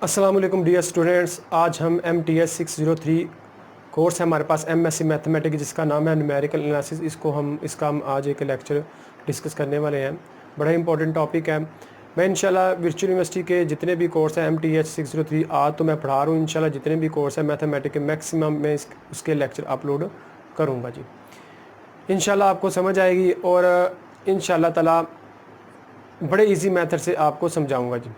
अस्सलाम वालेकुम dear students. आज हम MTS 603 कोर्स है हमारे पास MSc मैथमेटिक्स जिसका नाम है न्यूमेरिकल एनालिसिस। इसका हम आज एक लेक्चर डिस्कस करने वाले हैं। बड़ा इंपॉर्टेंट टॉपिक है। मैं इंशाल्लाह वर्चुअल यूनिवर्सिटी के जितने भी कोर्स हैं MTS 603 आज तो मैं पढ़ा रहा हूँ। इंशाल्लाह जितने भी कोर्स हैं मैथमेटिक्स के मैक्सिमम मैं उसके लेक्चर अपलोड करूँगा जी। इंशाल्लाह आपको समझ आएगी और इंशाल्लाह ताला बड़े ईजी मेथड से आपको समझाऊँगा जी।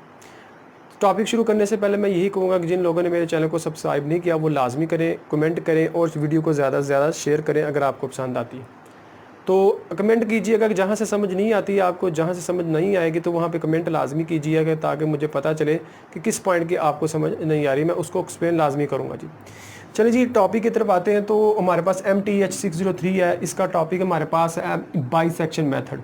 टॉपिक शुरू करने से पहले मैं यही कहूँगा कि जिन लोगों ने मेरे चैनल को सब्सक्राइब नहीं किया वो लाजमी करें, कमेंट करें और वीडियो को ज़्यादा से ज़्यादा शेयर करें अगर आपको पसंद आती है। तो कमेंट कीजिएगा कि जहाँ से समझ नहीं आती है आपको, जहाँ से समझ नहीं आएगी तो वहाँ पे कमेंट लाजमी कीजिएगा ताकि मुझे पता चले कि किस पॉइंट की आपको समझ नहीं आ रही, मैं उसको एक्सप्लेन लाजमी करूँगा जी। चलिए जी टॉपिक की तरफ आते हैं। तो हमारे पास MTH 603 है, इसका टॉपिक हमारे पास है बाइसेक्शन मेथड।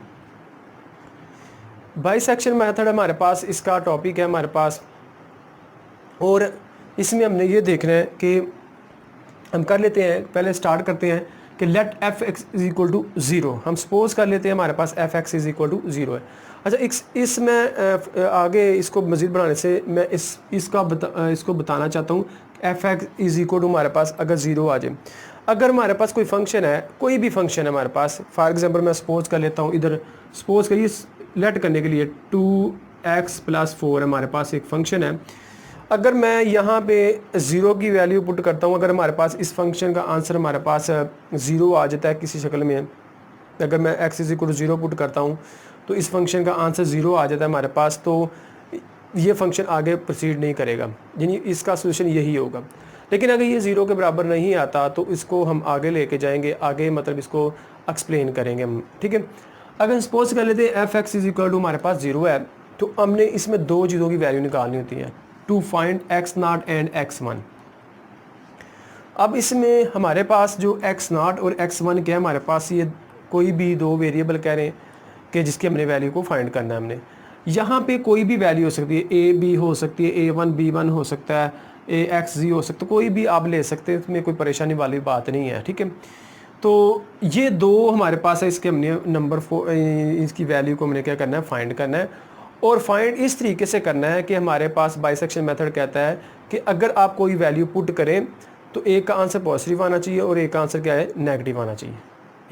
बाइसेक्शन मेथड हमारे पास इसका टॉपिक है हमारे पास, और इसमें हमने ये देखना है कि हम कर लेते हैं, पहले स्टार्ट करते हैं कि लेट f(x) = 0। हम सपोज कर लेते हैं हमारे पास f(x) = 0 है। अच्छा इसमें आगे इसको मज़ीद बढ़ाने से मैं इसको बताना चाहता हूँ f(x) = हमारे पास अगर 0 आ जाए, अगर हमारे पास कोई फंक्शन है, कोई भी फंक्शन है हमारे पास, फॉर एग्जांपल मैं सपोज कर लेता हूँ, इधर सपोज करिए लेट करने के लिए 2x + 4 हमारे पास एक फंक्शन है। अगर मैं यहाँ पे 0 की वैल्यू पुट करता हूँ, अगर हमारे पास इस फंक्शन का आंसर हमारे पास 0 आ जाता है किसी शक्ल में, अगर मैं x = 0 पुट करता हूँ तो इस फंक्शन का आंसर 0 आ जाता है हमारे पास, तो ये फंक्शन आगे प्रोसीड नहीं करेगा, यानी इसका सोल्यूशन यही होगा। लेकिन अगर ये 0 के बराबर नहीं आता तो इसको हम आगे लेके जाएंगे, आगे मतलब इसको एक्सप्लेन करेंगे हम, ठीक है। अगर सपोज कर लेते हैं f(x) = हमारे पास 0 है, तो हमने इसमें दो चीज़ों की वैल्यू निकालनी होती है, to find x0 and x1। अब इसमें हमारे पास जो x0 और x1 क्या है, हमारे पास ये कोई भी दो वेरिएबल कह रहे हैं कि जिसकी हमने वैल्यू को फाइंड करना है। हमने यहाँ पे कोई भी वैल्यू हो सकती है, a b हो सकती है, a1 b1 हो सकता है, a(x) हो सकता है, कोई भी आप ले सकते हैं, इसमें कोई परेशानी वाली बात नहीं है, ठीक है। तो ये दो हमारे पास है, इसके हमने नंबर 4 इसकी वैल्यू को हमने क्या करना है, फाइंड करना है। और फाइंड इस तरीके से करना है कि हमारे पास बाइसेक्शन मेथड कहता है कि अगर आप कोई वैल्यू पुट करें तो एक का आंसर पॉजिटिव आना चाहिए और एक का आंसर क्या है, नेगेटिव आना चाहिए।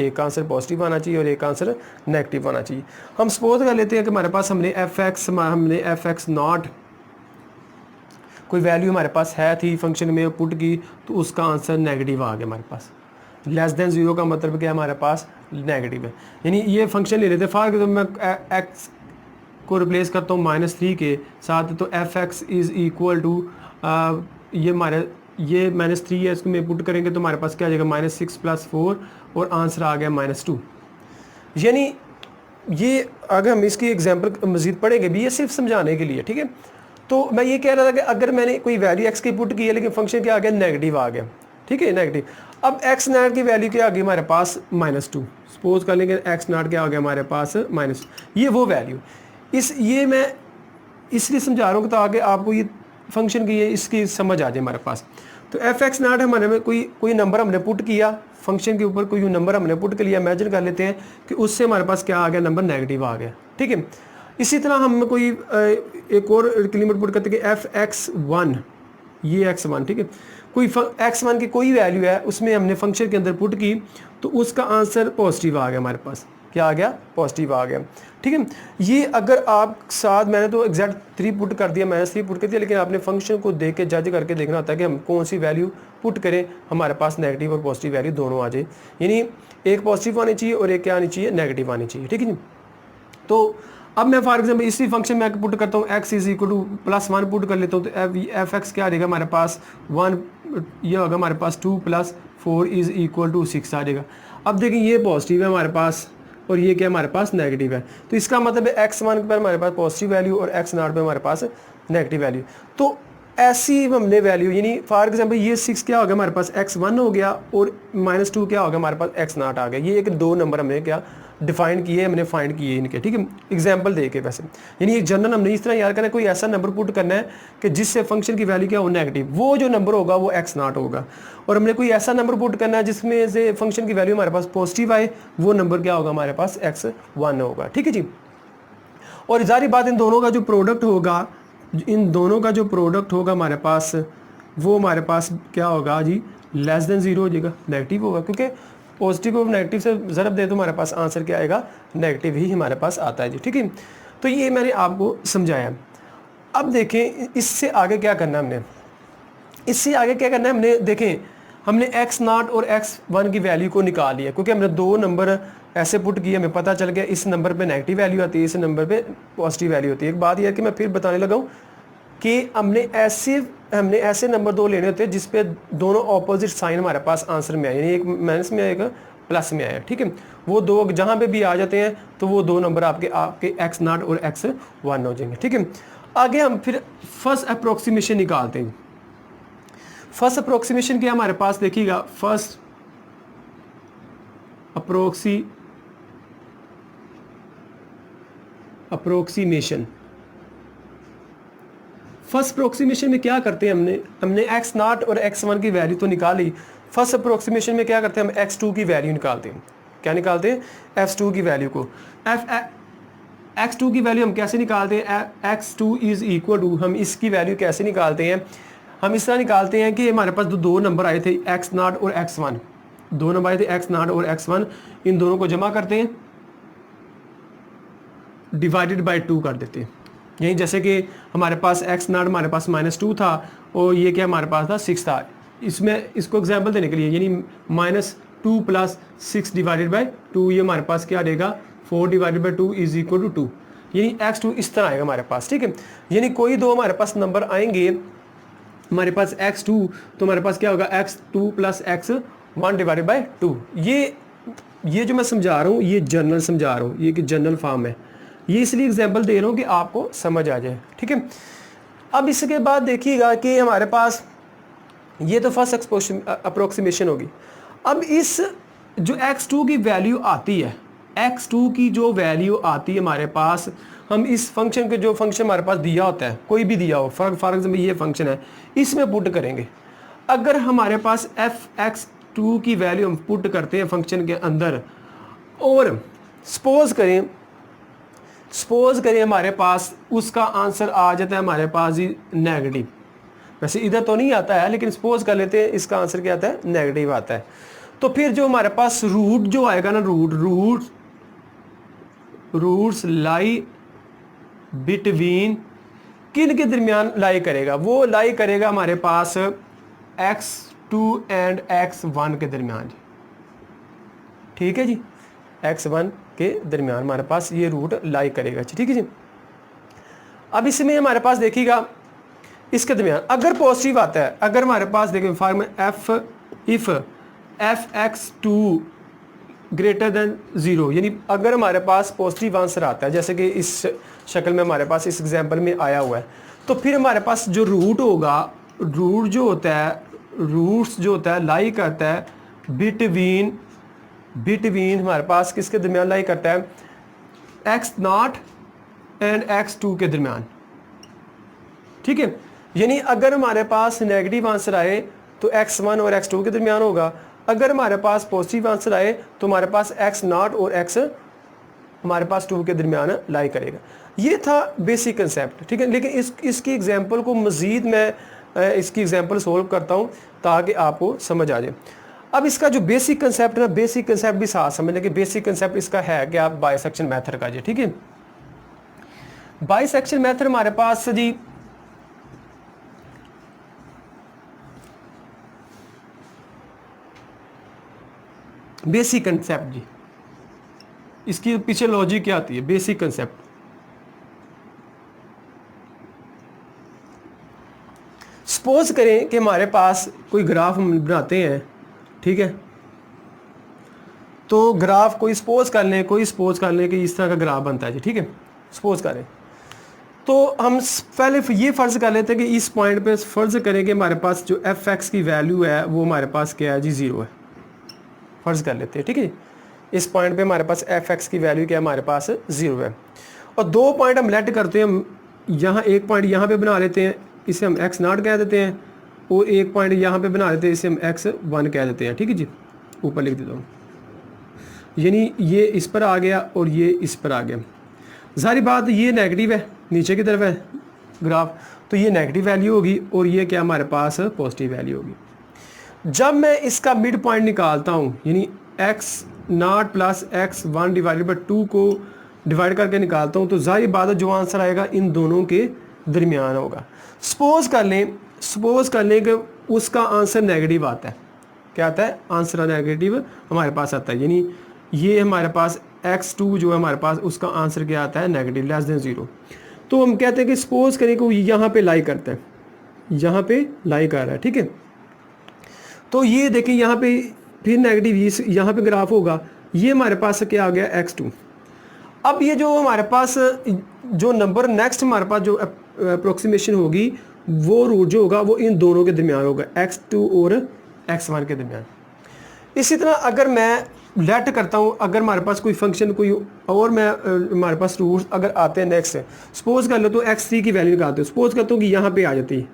एक का आंसर पॉजिटिव आना चाहिए और एक का आंसर नेगेटिव आना चाहिए। हम सपोज कर लेते हैं कि हमारे पास हमने f(x)0 कोई वैल्यू हमारे पास है थी फंक्शन में पुट की, तो उसका आंसर नेगेटिव आ गया हमारे पास। लेस देन 0 का मतलब क्या हमारे पास नेगेटिव है, यानी ये फंक्शन ले लेते हैं। फॉर एग्जाम्पल मैं x को रिप्लेस करता हूँ -3 के साथ, तो f(x) = ये -3 है, इसको में पुट करेंगे तो हमारे पास क्या आ जाएगा, -6 + 4 और आंसर आ गया -2। यानी ये अगर हम इसकी एग्जांपल मज़ीद पढ़ेंगे भी, ये सिर्फ समझाने के लिए, ठीक है। तो मैं ये कह रहा था कि अगर मैंने कोई वैल्यू x की पुट की है लेकिन फंक्शन क्या आ गया, नेगेटिव आ गया, ठीक है, नेगेटिव। अब x0 की वैल्यू क्या आ गई हमारे पास, -2। सपोज कर लेंगे x0 क्या आ गया हमारे पास, ये वो वैल्यू। ये मैं इसलिए समझा रहा हूँ कि ताकि आपको ये फंक्शन की इसकी समझ आ जाए हमारे पास। तो f(x0) हमारे में कोई नंबर हमने पुट किया, फंक्शन के ऊपर कोई नंबर हमने पुट कर लिया, इमेजिन कर लेते हैं कि उससे हमारे पास क्या आ गया, नंबर नेगेटिव आ गया, ठीक है। इसी तरह हम कोई एक और लिमिट पुट करते हैं कि f(x1), ये x1, ठीक है, कोई x1 की कोई वैल्यू है, उसमें हमने फंक्शन के अंदर पुट की तो उसका आंसर पॉजिटिव आ गया हमारे पास, क्या आ गया, पॉजिटिव आ गया, ठीक है। ये अगर आप साथ, मैंने तो एग्जैक्ट 3 पुट कर दिया, -3 पुट कर दिया, लेकिन आपने फंक्शन को देख के जज करके देखना होता है कि हम कौन सी वैल्यू पुट करें हमारे पास नेगेटिव और पॉजिटिव वैल्यू दोनों आ जाए, यानी एक पॉजिटिव आनी चाहिए और एक क्या आनी चाहिए, नेगेटिव आनी चाहिए, ठीक है जी। तो अब मैं फॉर एग्जाम्पल इसी फंक्शन में पुट करता हूँ x = +1 पुट कर लेता हूँ, तो f(x) क्या आ जाएगा हमारे पास 1, ये होगा हमारे पास 2 + 4 = 6 आ जाएगा। अब देखिए ये पॉजिटिव है हमारे पास और ये क्या हमारे पास नेगेटिव है, तो इसका मतलब है x1 पर हमारे पास पॉजिटिव वैल्यू और x0 पर हमारे पास नेगेटिव वैल्यू। तो ऐसी हमने वैल्यू, यानी फॉर एग्जांपल ये 6 क्या हो गया हमारे पास, x1 हो गया, और -2 क्या हो गया हमारे पास, x0 आ गया। ये एक दो नंबर हमने क्या डिफाइन किए, हमने फाइंड किए इनके, ठीक है, एग्जांपल दे के। वैसे यानी एक जनरल हमने इस तरह याद करना है, कोई ऐसा नंबर पुट करना है कि जिससे फंक्शन की वैल्यू क्या हो, नेगेटिव, वो जो नंबर होगा वो x0 होगा। और हमने कोई ऐसा नंबर पुट करना है जिसमें से फंक्शन की वैल्यू हमारे पास पॉजिटिव आए, वो नंबर क्या होगा हमारे पास, x1 होगा, ठीक है जी। और जारी बात इन दोनों का जो प्रोडक्ट होगा इन दोनों का जो प्रोडक्ट होगा हमारे पास वो हमारे पास क्या होगा जी, लेस देन ज़ीरो हो जाएगा, नेगेटिव होगा, क्योंकि पॉजिटिव और नेगेटिव से ज़रब दे तो हमारे पास आंसर क्या आएगा, नेगेटिव ही हमारे पास आता है जी। ठीक है, तो ये मैंने आपको समझाया। अब देखें इससे आगे क्या करना है हमने, इससे आगे क्या करना है हमने, देखें हमने x0 और x1 की वैल्यू को निकाल लिया, क्योंकि हमने दो नंबर ऐसे पुट किए, हमें पता चल गया इस नंबर पे नेगेटिव वैल्यू आती है, इस नंबर पे पॉजिटिव वैल्यू होती है। एक बात यह है कि मैं फिर बताने लगा हूँ कि हमने ऐसे नंबर दो लेने होते हैं जिस पे दोनों ऑपोजिट साइन हमारे पास आंसर में आए, यानी एक माइनस में आएगा प्लस में आया। ठीक है, वो दो जहाँ पे भी आ जाते हैं तो वो दो नंबर आपके x0 और x1 हो जाएंगे। ठीक है, आगे हम फिर फर्स्ट अप्रोक्सीमेशन निकालते हैं। फर्स्ट अप्रोक्सीमेशन क्या हमारे पास, देखिएगा फर्स्ट अप्रोक्सीमेशन में क्या करते हैं, हमने x0 और x1 की वैल्यू तो निकाली। फर्स्ट अप्रोक्सीमेशन में क्या करते हैं, हम x2 की वैल्यू निकालते हैं। क्या निकालते हैं, x2 की वैल्यू को। x2 की वैल्यू हम कैसे निकालते हैं, x2 इज इक्वल टू, हम इसकी वैल्यू कैसे निकालते हैं, हम इस तरह निकालते हैं कि हमारे पास दो नंबर आए थे x0 और x1, दो नंबर आए थे x0 और x1, इन दोनों को जमा करते हैं, डिवाइडेड बाय 2 कर देते हैं। यही जैसे कि हमारे पास x0 हमारे पास -2 था और ये क्या हमारे पास था 6 था। इसमें इसको एग्जांपल देने के लिए यानी -2 + 6 डिवाइडेड बाय 2, ये हमारे पास क्या आएगा 4 divided by 2 is equal to 2, यानी x2 इस तरह आएगा हमारे पास। ठीक है, यानी कोई दो हमारे पास नंबर आएंगे हमारे पास x2, तो हमारे पास क्या होगा x2 + x1 डिवाइडेड बाय 2। ये जो मैं समझा रहा हूँ ये जनरल समझा रहा हूँ, ये कि जनरल फॉर्म है, ये इसलिए एग्जांपल दे रहा हूँ कि आपको समझ आ जाए। ठीक है, अब इसके बाद देखिएगा कि हमारे पास ये तो फर्स्ट अप्रोक्सीमेशन होगी। अब इस जो x2 की वैल्यू आती है, x2 की जो वैल्यू आती है हमारे पास, हम इस फंक्शन के जो फंक्शन हमारे पास दिया होता है, कोई भी दिया हो, फॉर एग्जाम्पल ये फंक्शन है, इसमें पुट करेंगे। अगर हमारे पास fx2 की वैल्यू हम पुट करते हैं फंक्शन के अंदर और सपोज करें हमारे पास उसका आंसर आ जाता है हमारे पास ही नेगेटिव, वैसे इधर तो नहीं आता है लेकिन सपोज कर लेते हैं इसका आंसर क्या आता है, नेगेटिव आता है। तो फिर जो हमारे पास रूट जो आएगा ना, रूट्स लाई बिटवीन, किन के दरमियान लाई करेगा, वो लाई करेगा हमारे पास x2 एंड x1 के दरमियान। ठीक है जी, x1 के दरमियान हमारे पास ये रूट लाई करेगा। ठीक है जी, अब इसमें हमारे पास देखिएगा इसके दरमियान अगर पॉजिटिव आता है, अगर हमारे पास देखिए form if fx2 greater than 0, यानी अगर हमारे पास पॉजिटिव आंसर आता है जैसे कि इस शक्ल में हमारे पास इस एग्जांपल में आया हुआ है, तो फिर हमारे पास जो रूट होगा, रूट्स जो होता है लाई करता है बिटवीन हमारे पास किसके दरमियान लाई करता है, x0 एंड x2 के दरमियान। ठीक है, यानी अगर हमारे पास नेगेटिव आंसर आए तो x1 और x2 के दरमियान होगा, अगर हमारे पास पॉजिटिव आंसर आए तो हमारे पास x0 और x हमारे पास 2 के दरमियान लाई करेगा। ये था बेसिक कंसेप्ट। ठीक है, लेकिन इसकी एग्जांपल को मज़ीद मैं इसकी एग्जांपल सोल्व करता हूँ ताकि आपको समझ आ जाए। अब इसका जो बेसिक कंसेप्ट है ना, बेसिक कंसेप्ट भी साथ समझ लें कि बेसिक कंसेप्ट इसका है कि आप बाइसेक्शन मेथड का जी। ठीक है, बाइसेक्शन मेथड हमारे पास जी बेसिक कंसेप्ट जी, इसकी पीछे लॉजिक क्या आती है, बेसिक कंसेप्ट। सपोज करें कि हमारे पास कोई ग्राफ हम बनाते हैं। ठीक है, तो ग्राफ कोई सपोज कर लें कि इस तरह का ग्राफ बनता है जी। ठीक है, सपोज करें तो हम पहले ये फ़र्ज़ कर लेते हैं कि इस पॉइंट पे फ़र्ज़ करें कि हमारे पास जो fx की वैल्यू है वो हमारे पास क्या है जी, 0 है, फ़र्ज़ कर लेते हैं। ठीक है, इस पॉइंट पे हमारे पास fx की वैल्यू क्या है, हमारे पास 0 है। और दो पॉइंट हम लेट करते हैं, यहाँ एक पॉइंट यहाँ पे बना लेते हैं, इसे हम x0 कह देते हैं, और एक पॉइंट यहाँ पे बना देते हैं, इसे हम x1 कह देते हैं। ठीक है जी, ऊपर लिख देता हूँ, यानी ये इस पर आ गया और ये इस पर आ गया। ज़ाहिर बात ये नेगेटिव है, नीचे की तरफ है, ग्राफ, तो ये नेगेटिव वैल्यू होगी और ये क्या हमारे पास पॉजिटिव वैल्यू होगी। जब मैं इसका मिड पॉइंट निकालता हूँ यानी x0 plus x1 divided by 2 को डिवाइड करके निकालता हूँ तो जाहिर बात है जो आंसर आएगा इन दोनों के दरमियान होगा। सपोज कर लें कि उसका आंसर नेगेटिव आता है। क्या आता है? आंसर नेगेटिव हमारे पास आता है, यानी ये हमारे पास x2 जो है हमारे पास उसका आंसर क्या आता है? Negative less than 0। तो हम कहते हैं कि सपोज करें कि यहाँ पे लाई करता है, यहाँ पे लाई कर रहा है, ठीक है। तो ये देखें यहाँ पे फिर नेगेटिव यहाँ पे ग्राफ होगा, ये हमारे पास क्या आ गया? x2। अब ये जो हमारे पास जो नंबर नेक्स्ट हमारे पास जो अप्रोक्सीमेशन होगी वो रूट जो होगा वो इन दोनों के दरमियान होगा, x2 और x1 के दरमियान। इसी तरह अगर मैं लेट करता हूँ, अगर हमारे पास कोई फंक्शन कोई और मैं हमारे पास रूट्स अगर आते हैं नेक्स्ट, सपोज कर लो तो x3 की वैल्यू निकालते हो, सपोज करता हूँ कि यहाँ पे आ जाती है,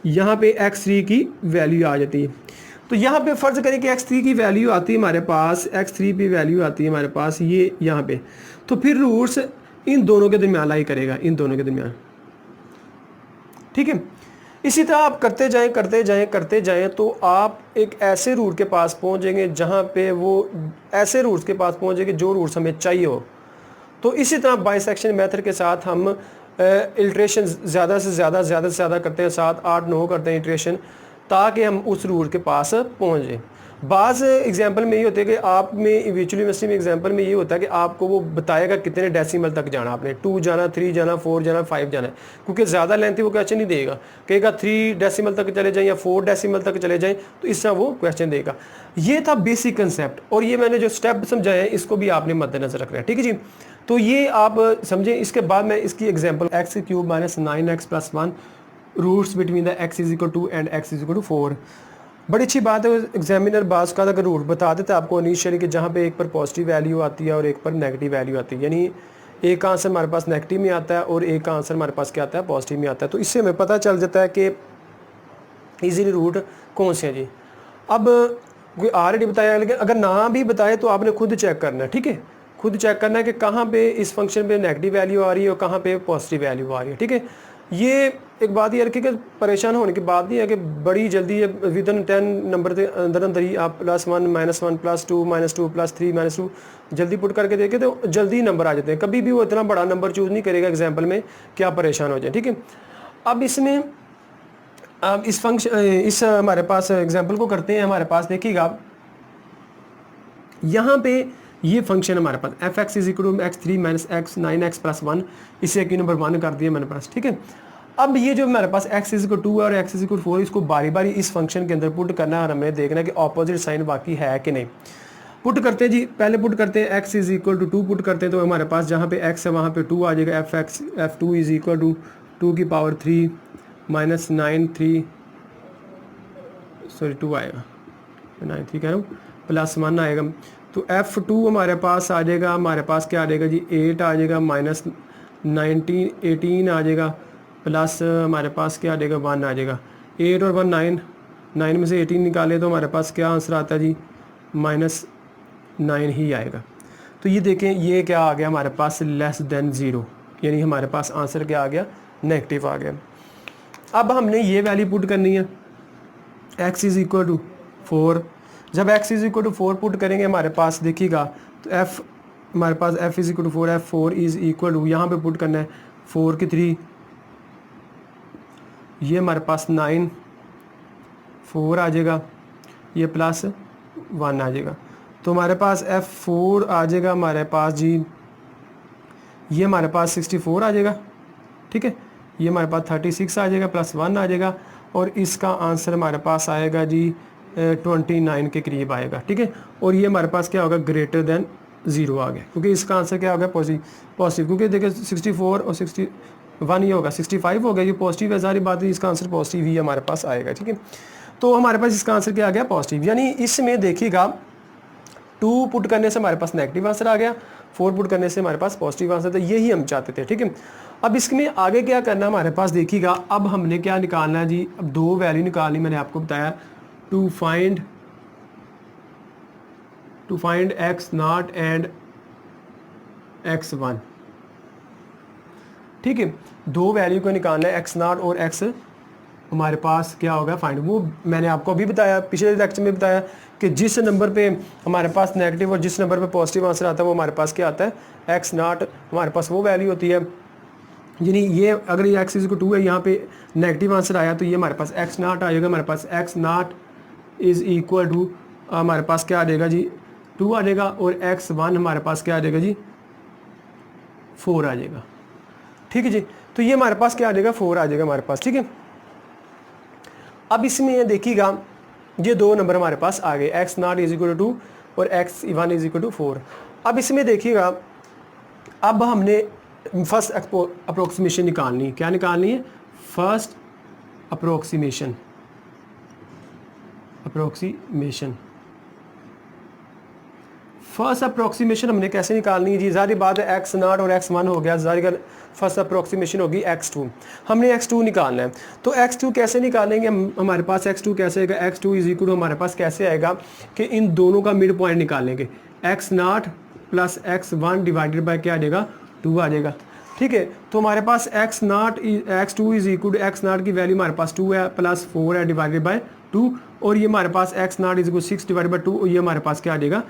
यहाँ पे x3 की वैल्यू आ जाती है। तो यहाँ पे फ़र्ज़ करें कि x3 की वैल्यू आती है हमारे पास, x3 की वैल्यू आती है हमारे पास ये यहाँ पे, तो फिर रूट्स इन दोनों के दरमियान लाई करेगा, इन दोनों के दरमियान, ठीक है। इसी तरह आप करते जाएं तो आप एक ऐसे रूट के पास पहुंचेंगे जहां पे वो ऐसे रूट्स के पास पहुंचेंगे जो रूट्स हमें चाहिए हो। तो इसी तरह बाइसेक्शन मेथड के साथ हम इल्ट्रेशन ज़्यादा से ज़्यादा करते हैं, 7 8 9 करते हैं इल्ट्रेशन, ताकि हम उस रूट के पास पहुँच जाएँ। बाज़ एग्जांपल में ये होते हैं कि आप में वर्चुअल यूनिवर्सिटी में एग्जांपल में ये होता है कि आपको वो बताएगा कितने डेसिमल तक जाना, आपने 2 जाना, 3 जाना, 4 जाना, 5 जाना है, क्योंकि ज़्यादा लेंथी वो क्वेश्चन नहीं देगा, कहेगा 3 डेसिमल तक चले जाएँ या 4 डेसिमल तक चले जाएँ, तो इस तरह वो क्वेश्चन देगा। ये था बेसिक कंसेप्ट, और ये मैंने जो स्टेप समझाया है इसको भी आपने मद्देनजर रखना है, ठीक है जी। तो ये आप समझें। इसके बाद मैं इसकी example x³ minus 9x plus 1 roots between the x is equal to and x is equal to 4। बड़ी अच्छी बात है, एग्जामिनर बास का अगर रूट बता देता है आपको इनिशियली कि जहाँ पे एक पर पॉजिटिव वैल्यू आती है और एक पर नेगेटिव वैल्यू आती है, यानी एक का आंसर हमारे पास नेगेटिव में आता है और एक का आंसर हमारे पास क्या आता है? पॉजिटिव में आता है। तो इससे हमें पता चल जाता है कि ईजीली रूट कौन से हैं जी। अब कोई ऑलरेडी बताया, लेकिन अगर ना भी बताए तो आपने खुद चेक करना है, ठीक है, खुद चेक करना है कि कहाँ पे इस फंक्शन पे नेगेटिव वैल्यू आ रही है और कहाँ पे पॉजिटिव वैल्यू आ रही है, ठीक है। ये एक बात ये रखिए कि परेशान होने की बात नहीं है कि बड़ी जल्दी विद इन 10 नंबर के अंदर ही आप +1 -1 +2 -2 +3 -2 जल्दी पुट करके देखें तो जल्दी नंबर आ जाते हैं। कभी भी वो इतना बड़ा नंबर चूज़ नहीं करेगा एग्जाम्पल में कि आप परेशान हो जाए, ठीक है। अब इसमें अब इस फंक्शन इस हमारे पास एग्जाम्पल को करते हैं। हमारे पास देखिएगा आप यहाँ पे ये फंक्शन हमारे पास f(x) is equal to x3 minus x 9x plus 1, इसे क्यू नंबर 1 कर दिया मैंने पास, ठीक है। अब ये जो हमारे पास x इज इक्वल 2 और x इज इक्वल 4, इसको बारी बारी इस फंक्शन के अंदर पुट करना है और हमें देखना है कि ऑपोजिट साइन बाकी है कि नहीं। पुट करते हैं जी, पहले पुट करते हैं x is equal to 2 put करते हैं, तो हमारे पास जहाँ पे x है वहाँ पे 2 आ जाएगा। f2 इज इक्वल टू 2 की पावर 3 माइनस 2 आएगा, 9 3 कह रहा हूँ, प्लस 1 आएगा। तो f2 हमारे पास आ जाएगा, हमारे पास क्या आ जाएगा जी 8 आ जाएगा, माइनस 18 आ जाएगा, प्लस हमारे पास क्या आ जाएगा 1 आ जाएगा। 8 और 1 9 में से 18 निकाले तो हमारे पास क्या आंसर आता है जी -9 ही आएगा। तो ये देखें ये क्या आ गया हमारे पास लेस देन 0, यानी हमारे पास आंसर क्या आ गया? नेगेटिव आ गया। अब हमने ये वैल्यू पुट करनी है x इज इक्वल टू 4। जब x is equal to 4 put करेंगे हमारे पास देखिएगा तो f हमारे पास f is equal to 4 f4 is equal to यहाँ पे पुट करना है 4 की 3, ये हमारे पास 9 4 आ जाएगा, ये प्लस 1 आ जाएगा। तो हमारे पास f4 आ जाएगा हमारे पास जी, ये हमारे पास 64 आ जाएगा, ठीक है, ये हमारे पास 36 आ जाएगा, प्लस 1 आ जाएगा, और इसका आंसर हमारे पास आएगा जी 29 के करीब आएगा, ठीक है। और ये हमारे पास क्या होगा? ग्रेटर देन 0 आ गया, क्योंकि इसका आंसर क्या होगा? पॉजिटिव, क्योंकि देखिए 64 और 61 ये होगा 65 हो गया, ये पॉजिटिव है, सारी बात है, इसका आंसर पॉजिटिव ही हमारे पास आएगा, ठीक है। तो हमारे पास इसका आंसर क्या आ गया? पॉजिटिव। यानी इसमें देखिएगा 2 पुट करने से हमारे पास नेगेटिव आंसर आ गया, 4 पुट करने से हमारे पास पॉजिटिव आंसर था, यही हम चाहते थे, ठीक है। अब इसमें आगे क्या करना हमारे पास देखिएगा, अब हमने क्या निकालना है जी? अब 2 वैल्यू निकालनी, मैंने आपको बताया to find x0 and x1, ठीक है, दो वैल्यू को निकालना है, x नॉट और x हमारे पास क्या होगा फाइंड। वो मैंने आपको अभी बताया, पिछले लेक्चर में बताया कि जिस नंबर पे हमारे पास नेगेटिव और जिस नंबर पे पॉजिटिव आंसर आता है वो हमारे पास क्या आता है, x नॉट हमारे पास वो वैल्यू होती है। यानी ये अगर ये x इज 2 है, यहाँ पे नेगेटिव आंसर आया तो ये हमारे पास x नॉट आएगा, हमारे पास x not is equal to हमारे पास क्या आ जाएगा जी 2 आ जाएगा, और x1 हमारे पास क्या आ जाएगा जी 4 आ जाएगा। ठीक है जी, तो ये हमारे पास क्या आ जाएगा 4 आ जाएगा हमारे पास। ठीक है, अब इसमें ये देखिएगा ये दो नंबर हमारे पास आ गए, x not is equal to 2 और x1 इज इक्वल टू 4। अब इसमें देखिएगा अब हमने फर्स्ट अप्रोक्सीमेशन निकालनी, क्या निकालनी है, फर्स्ट अप्रोक्सीमेशन। फर्स्ट अप्रोक्सीमेशन हमने कैसे निकालनी है जी, ज़ाहिर बात है x नॉट और x1 हो गया, ज़ाहिर फर्स्ट अप्रोक्सीमेशन होगी x2, हमने x2 निकालना है। तो x2 कैसे निकालेंगे, हमारे पास x2 कैसे आएगा, x2 इज इक्वल टू हमारे पास कैसे आएगा कि इन दोनों का मिड पॉइंट निकालेंगे, x not plus x1 divided by क्या आ जाएगा 2 आ जाएगा। ठीक है, तो हमारे पास x2 is equal to x not की वैल्यू हमारे पास 2 है प्लस 4 है डिवाइडेड बाय 2, और ये हमारे पास x not is equal 6 divided by 2, और ये हमारे पास क्या आ जाएगा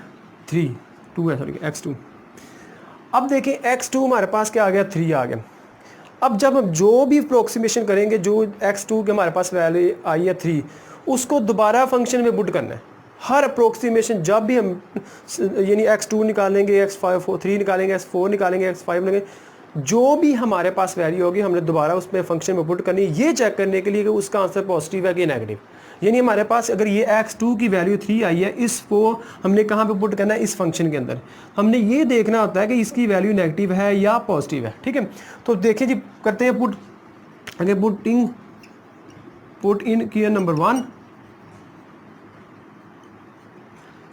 2 है, सॉरी x2। अब देखें x2 हमारे पास क्या आ गया 3 आ गया। अब जब हम जो भी अप्रोक्सीमेशन करेंगे, जो x2 के हमारे पास वैल्यू आई है 3, उसको दोबारा फंक्शन में पुट करना है। हर अप्रोक्सीमेशन जब भी हम यानी x2 निकालेंगे, x3 निकालेंगे, x4 निकालेंगे, x5 निकालेंगे, जो भी हमारे पास वैल्यू होगी हमने दोबारा उसमें फंक्शन में पुट करनी है, ये चेक करने के लिए कि उसका आंसर पॉजिटिव है कि नेगेटिव। यानी हमारे पास अगर ये x2 की वैल्यू 3 आई है, इसको हमने कहाँ पे पुट करना है, इस फंक्शन के अंदर। हमने ये देखना होता है कि इसकी वैल्यू नेगेटिव है या पॉजिटिव है। ठीक है, तो देखिए जी करते हैं पुट, अगर पुट इन किया नंबर 1।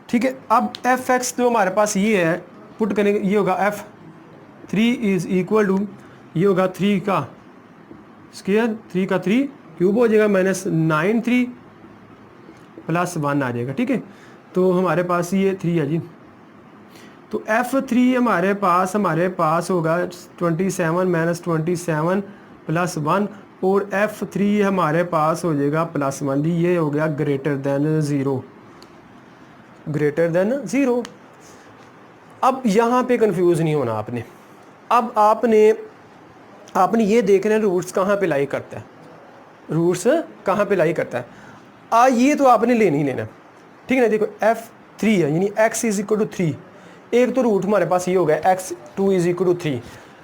ठीक है, अब f(x) जो हमारे पास ये है पुट करेंगे, ये होगा f3 इज इक्वल टू, ये होगा 3 का स्क्वायर, 3 का 3 क्यूब हो जाएगा माइनस 9 3 प्लस 1 आ जाएगा। ठीक है, तो हमारे पास ये 3 है जी, तो f3 हमारे पास होगा 27 माइनस 27 प्लस 1, और f3 हमारे पास हो जाएगा प्लस 1 जी, ये हो गया ग्रेटर देन 0। अब यहाँ पे कंफ्यूज नहीं होना आपने। अब आपने ये देखना है रूट्स कहाँ पे लाई करता है, ये तो आपने लेना ही लेना। ठीक है ना, देखो f3 है यानी x इज इक्वल टू 3, एक तो रूट हमारे पास ये हो गया x2 इज इक्वल टू 3,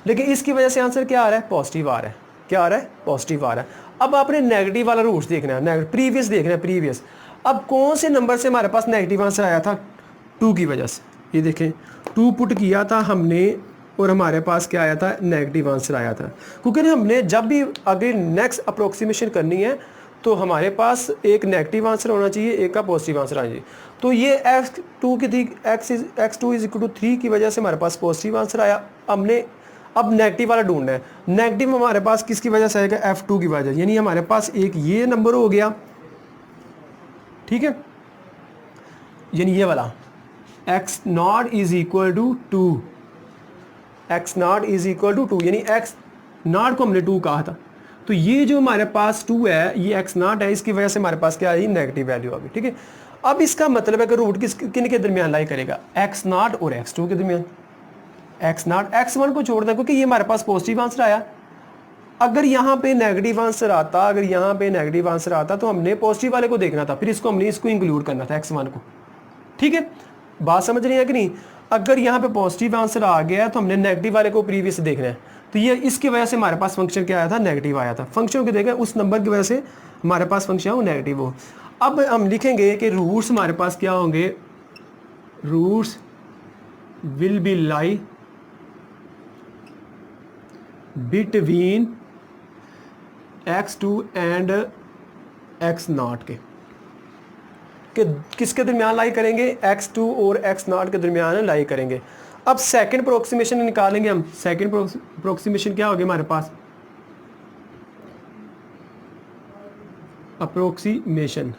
लेकिन इसकी वजह से आंसर क्या आ रहा है, पॉजिटिव आ रहा है। क्या आ रहा है, पॉजिटिव आ रहा है। अब आपने नेगेटिव वाला रूट्स देखना है, प्रीवियस देखना है, प्रीवियस। अब कौन से नंबर से हमारे पास नेगेटिव आंसर आया था, 2 की वजह से। ये देखें 2 पुट किया था हमने और हमारे पास क्या आया था, नेगेटिव आंसर आया था। क्योंकि हमने जब भी अगर नेक्स्ट अप्रोक्सीमेशन करनी है तो हमारे पास एक नेगेटिव आंसर होना चाहिए, एक का पॉजिटिव आंसर आना चाहिए। तो ये x2 इज इक्वल टू 3 की वजह से हमारे पास पॉजिटिव आंसर आया। हमने अब नेगेटिव वाला ढूंढना है। नेगेटिव हमारे पास किसकी वजह से आएगा, f2 की वजह, यानी हमारे पास एक ये नंबर हो गया। ठीक है, यानी ये वाला x not is equal to 2, यानी x नॉट को हमने 2 कहा था, तो ये जो हमारे पास 2 है ये x नॉट है, इसकी वजह से हमारे पास क्या आई, नेगेटिव वैल्यू आ गई। ठीक है, अब इसका मतलब है कि रूट किन के दरमियान लाई करेगा, x नॉट और x2 के दरमियान। x नॉट x1 को छोड़ दें क्योंकि ये हमारे पास पॉजिटिव आंसर आया। अगर यहाँ पे नेगेटिव आंसर आता तो हमने पॉजिटिव वाले को देखना था, फिर हमने इसको इंक्लूड करना था x1 को। ठीक है, बात समझ रही है कि नहीं। अगर यहाँ पे पॉजिटिव आंसर आ गया तो हमने नेगेटिव वाले को प्रीवियस देखना है, तो ये इसकी वजह से हमारे पास फंक्शन क्या आया था, नेगेटिव आया था। फंक्शन को देखें उस नंबर की वजह से हमारे पास फंक्शन वो नेगेटिव हो। अब हम लिखेंगे कि रूट्स हमारे पास क्या होंगे, roots will be lie between x2 and x not के किसके दरमियान लाई करेंगे, x2 और x नॉट के दरमियान लाई करेंगे। अब सेकंड अप्रोक्सीमेशन निकालेंगे हम। सेकंड अप्रोक्सीमेशन क्या होगी हमारे पास, अप्रोक्सीमेशन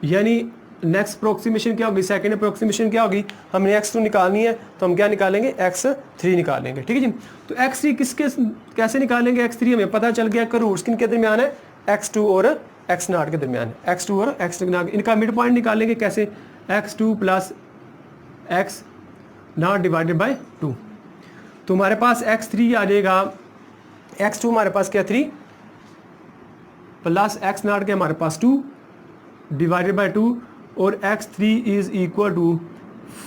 यानी नेक्स्ट अप्रोक्सीमेशन क्या होगी, सेकंड अप्रोक्सीमेशन क्या होगी, हमने x2 निकालनी है तो हम क्या निकालेंगे, x3 निकालेंगे। ठीक है जी। तो x3 किसके कैसे निकालेंगे, x3 हमें पता चल गया कि रूट्स किन के दरमियान है, x2 और x0 के दरमियान है, x2 और x0। इनका मिड पॉइंट निकालेंगे कैसे, x2 plus x0 divided by 2। तो हमारे पास x3 आ जाएगा, x2 हमारे पास क्या 3 प्लस x0 के हमारे पास 2 डिवाइडेड बाई 2 और x3 is equal to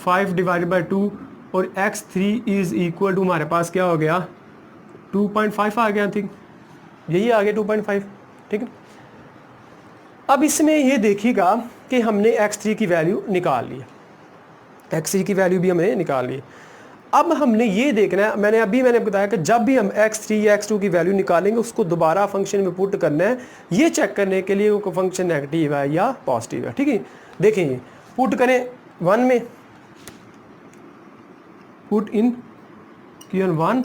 5 divided by 2 और x3 इज इक्वल टू हमारे पास क्या हो गया 2.5 आ गया, ठीक यही आ गया 2.5। ठीक है। अब इसमें ये देखिएगा कि हमने x3 की वैल्यू निकाल ली, x3 की वैल्यू भी हमने निकाल ली। अब हमने ये देखना है, मैंने बताया कि जब भी हम x3 या x2 की वैल्यू निकालेंगे उसको दोबारा फंक्शन में पुट करना है, ये चेक करने के लिए वो फंक्शन नेगेटिव है या पॉजिटिव है। ठीक है। देखें ये पुट करें 1 में, पुट इन क्यू 1,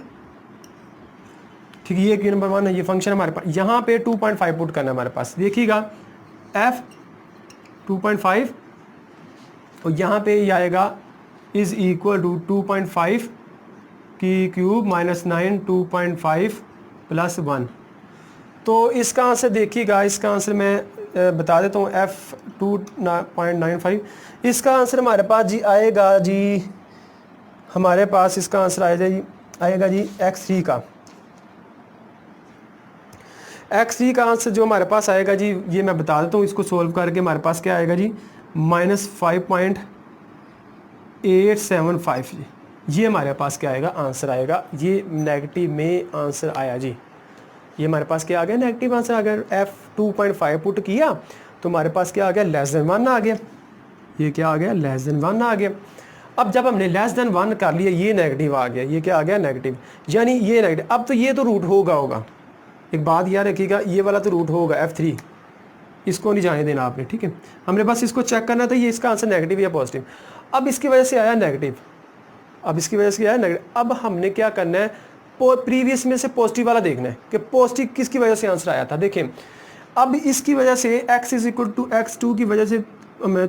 ठीक है, ये क्यू नंबर 1 है, ये फंक्शन हमारे पास, यहाँ पे 2.5 पुट करना है हमारे पास। देखिएगा f 2.5 और यहाँ पे ये आएगा इज इक्वल टू 2.5 की क्यूब माइनस 9 2.5 प्लस 1। तो इसका आंसर देखिएगा, इसका आंसर मैं बता देता हूँ f 2.95। इसका आंसर हमारे पास जी आएगा जी, हमारे पास इसका आंसर आएगा जी x3 का। x3 का आंसर जो हमारे पास आएगा जी, ये मैं बता देता हूँ, इसको सोल्व करके हमारे पास क्या आएगा जी -5.875 जी। ये हमारे पास क्या आएगा, आंसर आएगा, ये नेगेटिव में आंसर आया जी। ये हमारे पास क्या आ गया, नेगेटिव आंसर आ गया। f 2.5 पुट किया तो हमारे पास क्या आ गया, लेस देन 1 आ गया। ये क्या आ गया, लेस देन 1 आ गया। अब जब हमने लेस देन 1 कर लिया, ये नेगेटिव आ गया, ये क्या आ गया, नेगेटिव, यानी ये नेगेटिव। अब तो ये तो रूट होगा, एक बात याद रखिएगा, ये वाला तो रूट होगा f3, इसको नहीं जाने देना आपने। ठीक है। हमने बस इसको चेक करना था ये इसका आंसर नेगेटिव या पॉजिटिव। अब इसकी वजह से आया नेगेटिव, अब इसकी वजह से आया नेगेटिव। अब हमने क्या करना है, प्रीवियस में से पॉजिटिव वाला देखना है कि पॉजिटिव किसकी वजह से आंसर आया था। देखें अब इसकी वजह से x is equal to x2 की वजह से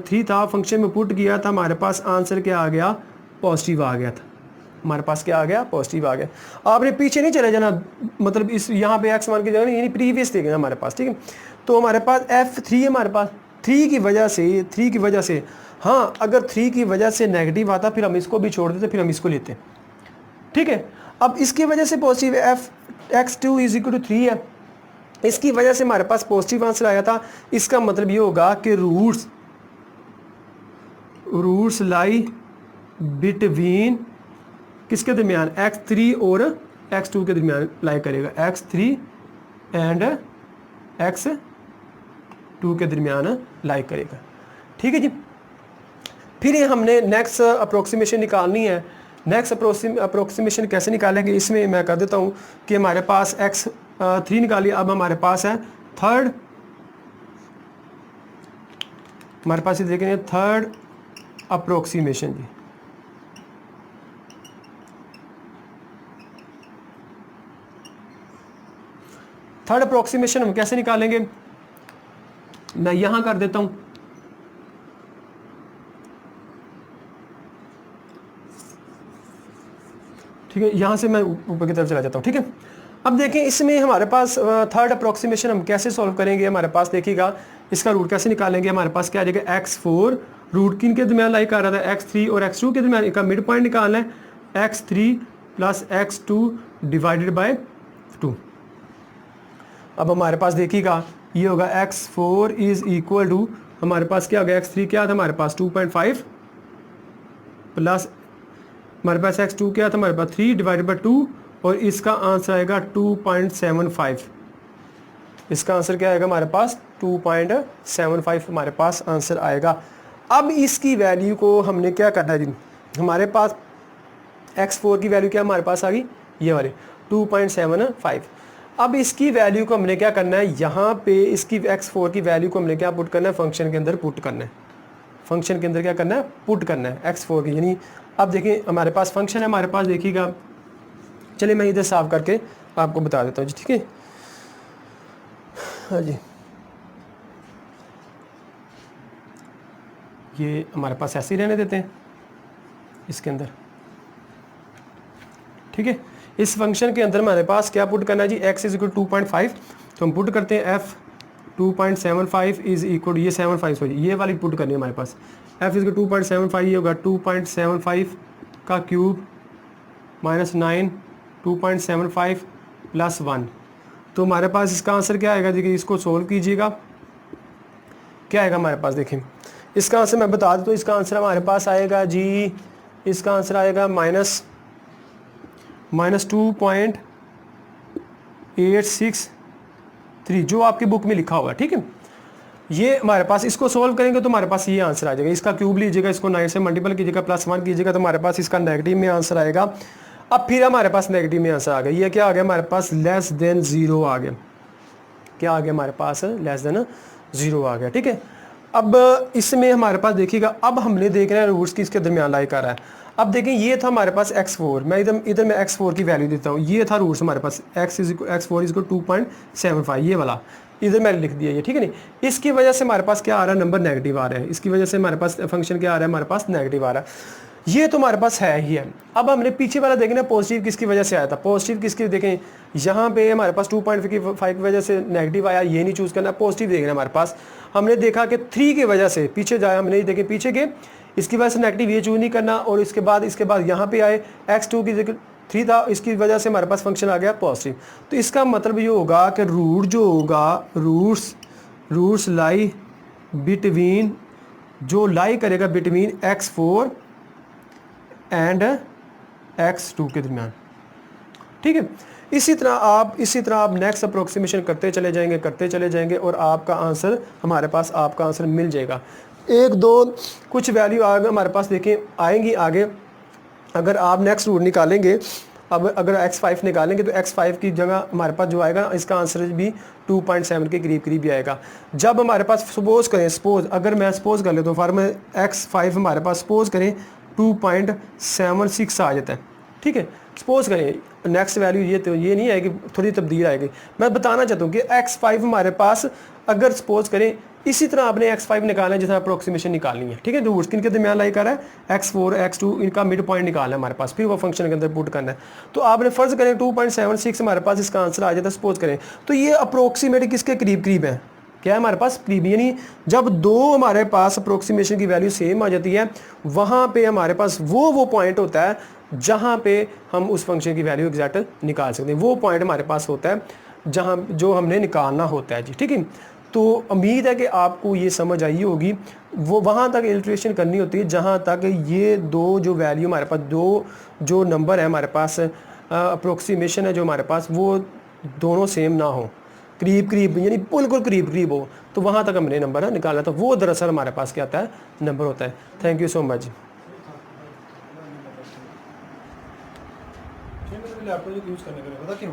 3 था, फंक्शन में पुट किया था, हमारे पास आंसर क्या आ गया, पॉजिटिव आ गया था। हमारे पास क्या आ गया, पॉजिटिव आ गया। आपने पीछे नहीं चले जाना, मतलब इस यहाँ पे x1 की जगह यानी प्रीवियस देखना हमारे पास। ठीक है। तो हमारे पास f3 हमारे पास 3 की वजह से, हाँ अगर 3 की वजह से नेगेटिव आता फिर हम इसको भी छोड़ देते, फिर हम इसको लेते। ठीक है। अब इसकी वजह से positive x2 is equal to 3 है, इसकी वजह से हमारे पास पॉजिटिव आंसर आया था। इसका मतलब ये होगा कि रूट्स लाई बिटवीन किसके दरमियान, x3 और x2 के दरमियान लाई करेगा, x3 एंड x2 के दरमियान लाई करेगा। ठीक है जी। फिर ये हमने नेक्स्ट अप्रोक्सीमेशन निकालनी है। नेक्स्ट अप्रोक्सीमेशन कैसे निकालेंगे, इसमें मैं कर देता हूँ कि हमारे पास x3 निकालिए। अब हमारे पास है थर्ड, हमारे पास ये देखेंगे थर्ड अप्रोक्सीमेशन जी। थर्ड अप्रोक्सीमेशन हम कैसे निकालेंगे, मैं यहां कर देता हूं, ठीक है, यहां से मैं ऊपर की तरफ चला जाता हूं। ठीक है। अब देखें इसमें हमारे पास थर्ड अप्रोक्सीमेशन हम कैसे सॉल्व करेंगे। हमारे पास देखिएगा इसका रूट कैसे निकालेंगे। हमारे पास क्या आ जाएगा, x4 रूट किन के दरमियान लाई कर रहा था, x3 और x2 के दरमियान, इसका मिड पॉइंट निकालना है, x3 plus x2 divided by 2। अब हमारे पास देखिएगा ये होगा x4 इज इक्वल टू, हमारे पास क्या हो गया, x3 क्या था हमारे पास 2.5 प्लस हमारे पास x2 क्या था हमारे पास 3 डिवाइडेड बाय 2 और इसका आंसर आएगा 2.75। इसका आंसर क्या आएगा हमारे पास 2.75 हमारे पास आंसर आएगा। अब इसकी वैल्यू को हमने क्या करना है जी, हमारे पास x4 की वैल्यू क्या हमारे पास आ गई, ये वाली 2.75। अब इसकी वैल्यू को हमने क्या करना है, यहाँ पे इसकी x4 की वैल्यू को हमने क्या पुट करना है, फंक्शन के अंदर पुट करना है। फंक्शन के अंदर क्या करना है, पुट करना है x4 की। यानी अब देखिए हमारे पास फंक्शन है, हमारे पास देखिएगा, चलिए मैं इधर साफ करके आपको बता देता हूँ जी। ठीक है, हाँ जी। ये हमारे पास ऐसे ही रहने देते हैं इसके अंदर, ठीक है। इस फंक्शन के अंदर हमारे पास क्या पुट करना है जी, x इज इक्वल 2.5, तो हम पुट करते हैं f 2.75 इज इक्वल, ये 75 सॉरी ये वाली पुट करनी है हमारे पास, f इज इक्वल 2.75, ये होगा 2.75 का क्यूब माइनस 9, 2.75 प्लस 1, तो हमारे पास इसका आंसर क्या आएगा, देखिए इसको सोल्व कीजिएगा, क्या आएगा हमारे पास, देखें इसका आंसर मैं बता दूँ, तो इसका आंसर हमारे पास आएगा जी, इसका आंसर आएगा माइनस 2.863 जो आपकी बुक में लिखा होगा, ठीक है। ये हमारे पास, इसको सोल्व करेंगे तो हमारे पास ये आंसर आ जाएगा, इसका क्यूब लीजिएगा, इसको 9 से मल्टीपल कीजिएगा, प्लस 1 कीजिएगा, तो हमारे पास इसका नेगेटिव में आंसर आएगा। अब फिर हमारे पास नेगेटिव में आंसर आ गया, ये क्या आ गया हमारे पास, लेस देन 0 आ गया, क्या आ गया हमारे पास, लेस देन 0 आ गया, ठीक है। अब इसमें हमारे पास देखिएगा, अब हमने देखना है रूट्स की इसके दरमियान लाई कर रहा है। अब देखें ये था हमारे पास x4, मैं इधर मैं x4 की वैल्यू देता हूँ, ये था रूट्स हमारे पास x4 इज 2.75, ये वाला इधर मैंने लिख दिया ये, ठीक है नहीं। इसकी वजह से हमारे पास क्या आ रहा है, नंबर नेगेटिव आ रहा है, इसकी वजह से हमारे पास फंक्शन क्या आ रहा है, हमारे पास नेगेटिव आ रहा है, ये तो हमारे पास है ही है। अब हमने पीछे वाला देखना पॉजिटिव किसकी वजह से आया था, पॉजिटिव किसकी, देखें यहाँ पे हमारे पास 2.5 की वजह से नेगेटिव आया, ये नहीं चूज़ करना, पॉजिटिव देखना हमारे पास। हमने देखा कि 3 की वजह से पीछे जाए, हमने देखे पीछे के, इसकी वजह से नेगेटिव ये चूज़ नहीं करना, और इसके बाद यहाँ पे आए x2 की जगह 3 था, इसकी वजह से हमारे पास फंक्शन आ गया पॉजिटिव। तो इसका मतलब ये होगा कि रूट जो होगा, रूट्स लाई बिटवीन, जो लाई करेगा बिटवीन x4 एंड x2 के दरमियान, ठीक है। इसी तरह आप नेक्स्ट अप्रोक्सीमेशन करते चले जाएंगे और आपका आंसर हमारे पास, आपका आंसर मिल जाएगा। एक दो कुछ वैल्यू आगे हमारे पास देखें आएंगी आगे, अगर आप नेक्स्ट रूट निकालेंगे, अब अगर x5 निकालेंगे तो x5 की जगह हमारे पास जो आएगा, इसका आंसर भी 2.7 के करीब ही आएगा। जब हमारे पास सपोज अगर मैं सपोज कर लेता हूँ फॉर में x5 हमारे पास सपोज करें 2.76 आ जाता है, ठीक है। सपोज करें नेक्स्ट वैल्यू ये नहीं आएगी, थोड़ी तब्दील आएगी। मैं बताना चाहता हूँ कि x5 हमारे पास अगर सपोज करें, इसी तरह आपने x5 निकालना है जितना अप्रोक्सीमेशन निकालनी है, ठीक है। रूट्स किन के दरमियान लाई कर रहा है, x4 x2 इनका मिड पॉइंट निकालना है हमारे पास, फिर वो फंक्शन के अंदर पुट करना है। तो आपने फर्ज करें 2.76 हमारे पास इसका आंसर आ जाता है सपोज करें, तो ये अप्रोक्सीमेट किसके करीब है, क्या है हमारे पास करीब, यानी जब दो हमारे पास अप्रोक्सीमेशन की वैल्यू सेम आ जाती है, वहाँ पे हमारे पास वो पॉइंट होता है जहाँ पे हम उस फंक्शन की वैल्यू एग्जैक्ट निकाल सकते हैं। वो पॉइंट हमारे पास होता है जहाँ जो हमने निकालना होता है जी, ठीक है। तो उम्मीद है कि आपको ये समझ आई होगी। वो वहाँ तक इलस्ट्रेशन करनी होती है जहाँ तक ये दो जो वैल्यू हमारे पास, दो जो नंबर है हमारे पास, अप्रोक्सीमेशन है जो हमारे पास, वो दोनों सेम ना हो, करीब यानी बिल्कुल करीब हो, तो वहाँ तक हमने नंबर निकालना था, वो दरअसल हमारे पास क्या आता है, नंबर होता है। Thank you so much. Laptop use करने के लिए पता क्यों?